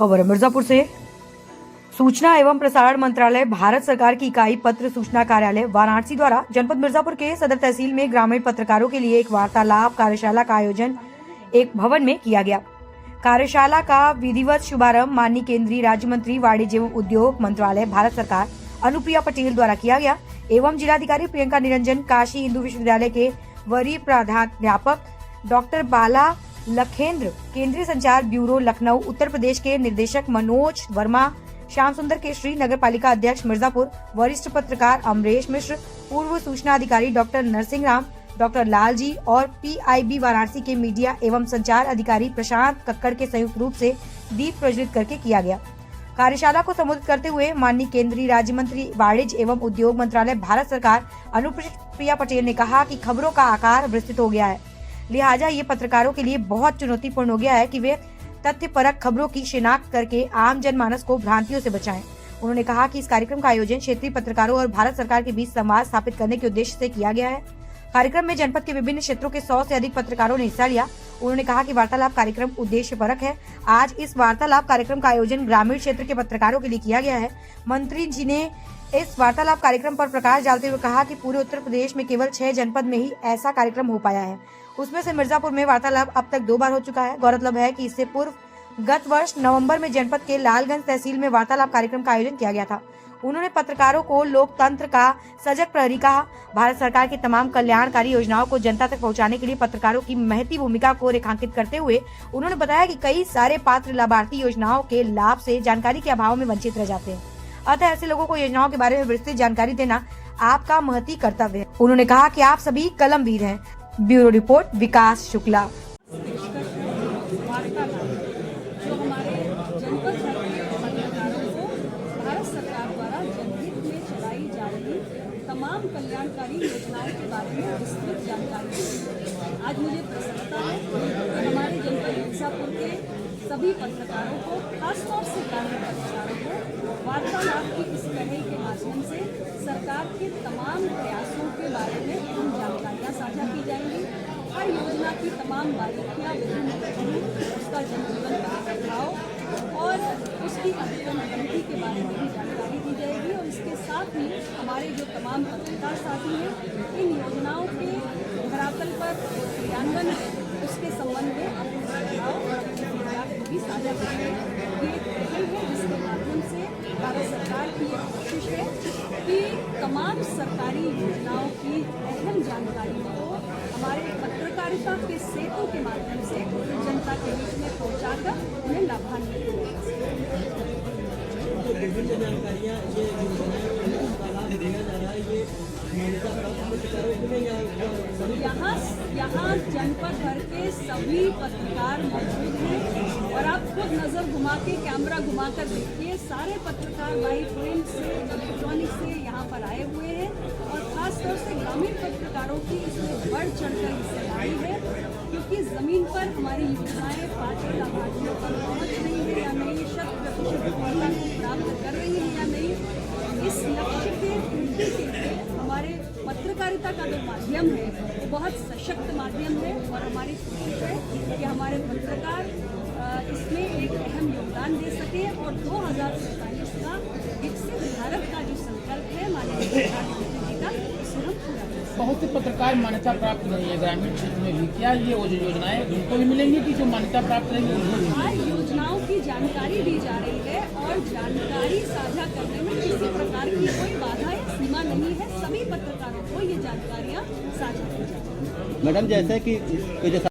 खबर है मिर्जापुर से। सूचना एवं प्रसारण मंत्रालय, भारत सरकार की इकाई पत्र सूचना कार्यालय वाराणसी द्वारा जनपद मिर्जापुर के सदर तहसील में ग्रामीण पत्रकारों के लिए एक वार्तालाप कार्यशाला का आयोजन एक भवन में किया गया। कार्यशाला का विधिवत शुभारंभ माननीय केंद्रीय राज्य मंत्री वाणिज्य एवं उद्योग मंत्रालय भारत सरकार अनुप्रिया पटेल द्वारा किया गया एवं जिलाधिकारी प्रियंका निरंजन, काशी हिंदू विश्वविद्यालय के वरीय प्राध्यापक डॉक्टर बाला लखेंद्र, केंद्रीय संचार ब्यूरो लखनऊ उत्तर प्रदेश के निर्देशक मनोज वर्मा, श्याम सुंदर केशरी, नगर पालिका अध्यक्ष मिर्जापुर, वरिष्ठ पत्रकार अमरेश मिश्र, पूर्व सूचना अधिकारी डॉक्टर नरसिंह राम, डॉक्टर लाल जी और PIB वाराणसी के मीडिया एवं संचार अधिकारी प्रशांत कक्कड़ के संयुक्त रूप से दीप प्रज्वलित करके किया गया। कार्यशाला को संबोधित करते हुए माननीय केंद्रीय राज्य मंत्री वाणिज्य एवं उद्योग मंत्रालय भारत सरकार अनुप्रिया पटेल ने कहा कि खबरों का आकार विस्तृत हो गया है, लिहाजा ये पत्रकारों के लिए बहुत चुनौतीपूर्ण हो गया है कि वे तथ्यपरक खबरों की शिनाख्त करके आम जनमानस को भ्रांतियों से बचाएं। उन्होंने कहा कि इस कार्यक्रम का आयोजन क्षेत्रीय पत्रकारों और भारत सरकार के बीच संवाद स्थापित करने के उद्देश्य से किया गया है। कार्यक्रम में जनपद के विभिन्न क्षेत्रों के 100 से अधिक पत्रकारों ने हिस्सा लिया। उन्होंने कहा कि वार्तालाप कार्यक्रम उद्देश्य परक है। आज इस वार्तालाप कार्यक्रम का आयोजन ग्रामीण क्षेत्र के पत्रकारों के लिए किया गया है। मंत्री जी ने इस वार्तालाप कार्यक्रम पर प्रकाश डालते हुए कहा कि पूरे उत्तर प्रदेश में केवल 6 जनपद में ही ऐसा कार्यक्रम हो पाया है, उसमें से मिर्जापुर में वार्तालाप अब तक 2 बार हो चुका है। गौरतलब है कि इससे पूर्व गत वर्ष नवंबर में जनपद के लालगंज तहसील में वार्तालाप कार्यक्रम का आयोजन किया गया था। उन्होंने पत्रकारों को लोकतंत्र का सजग प्रहरी कहा। भारत सरकार की तमाम कल्याणकारी योजनाओं को जनता तक पहुंचाने के लिए पत्रकारों की महती भूमिका को रेखांकित करते हुए उन्होंने बताया कि कई सारे पात्र लाभार्थी योजनाओं के लाभ से जानकारी के अभाव में वंचित रह जाते हैं, अतः ऐसे लोगों को योजनाओं के बारे में विस्तृत जानकारी देना आपका महती कर्तव्य है। उन्होंने कहा कि आप सभी कलमवीर हैं। ब्यूरो रिपोर्ट, विकास शुक्ला। जो हमारे जनपद भर के पत्रकारों को भारत सरकार द्वारा जनहित में चलाई जा रही तमाम कल्याणकारी योजनाओं के बारे में विस्तृत जानकारी दी। आज मुझे प्रसन्नता है कि हमारे जनपद मिर्जापुर के सभी पत्रकारों को, खासतौर से ग्रामीण पत्रकारों को वार्तालाप की इस पहल के माध्यम से सरकार के तमाम प्रयासों के बारे में हम जानकारियाँ साझा की जाएंगी। हर योजना की तमाम बारीकियाँ, विभिन्न पहलू, उसका जनजीवन का प्रभाव और उसकी अधिकतम अवधि के बारे में भी जानकारी दी जाएगी। और इसके साथ ही हमारे जो तमाम पत्रकार साथी हैं, इन योजनाओं के धरातल पर क्रियान्वयन है उसके संबंध में अपने सुझाव और अपने फीडबैक को भी साझा करेंगे। ये एक पहल है जिसके माध्यम से भारत सरकार की ये कोशिश है कि तमाम सरकारी योजनाओं की अहम जानकारी को हमारे पत्रकारिता के सेतु के माध्यम से जनता के बीच में पहुंचाकर उन्हें लाभान्वित किया जा सके। विभिन्न जानकारियाँ ये लाभ दिया जा रहा है, ये यहाँ जनपद भर के सभी पत्रकार मौजूद हैं और आप खुद नज़र घुमा के, कैमरा घुमा कर देखिए, सारे पत्रकार बाई प्रिंट से, इलेक्ट्रॉनिक से यहाँ पर आए हुए हैं और ख़ासतौर से ग्रामीण पत्रकारों की इसमें बढ़ चढ़कर हिस्सेदारी है, क्योंकि ज़मीन पर हमारी योजनाएँ पात्र लाभार्थियों पर पहुँच रही है या नहीं, 100% सफलता को प्राप्त कर रही है या नहीं, इस लक्ष्य के पूर्ति के लिए हमारे पत्रकारिता का जो माध्यम है वो बहुत सशक्त माध्यम है और हमारी कोशिश है कि हमारे पत्रकार इसमें एक अहम योगदान दे सके और 2047 का विकसित भारत का जो संकल्प है माननीय प्रधानमंत्री जी का, उसे हम पूरा करें। बहुत से पत्रकार मान्यता प्राप्त नहीं है ग्रामीण क्षेत्र में भी, क्या ये वो जो योजनाएं उनको भी मिलेंगी कि जो मान्यता प्राप्त रहेंगी उनको भी मिलेंगी? योजनाओं की जानकारी दी जा रही है और जानकारी साझा करने में किसी प्रकार की कोई बाधा या सीमा नहीं है। सभी पत्रकारों को ये जानकारियाँ साझा की जाएंगी। मैडम, जैसे कि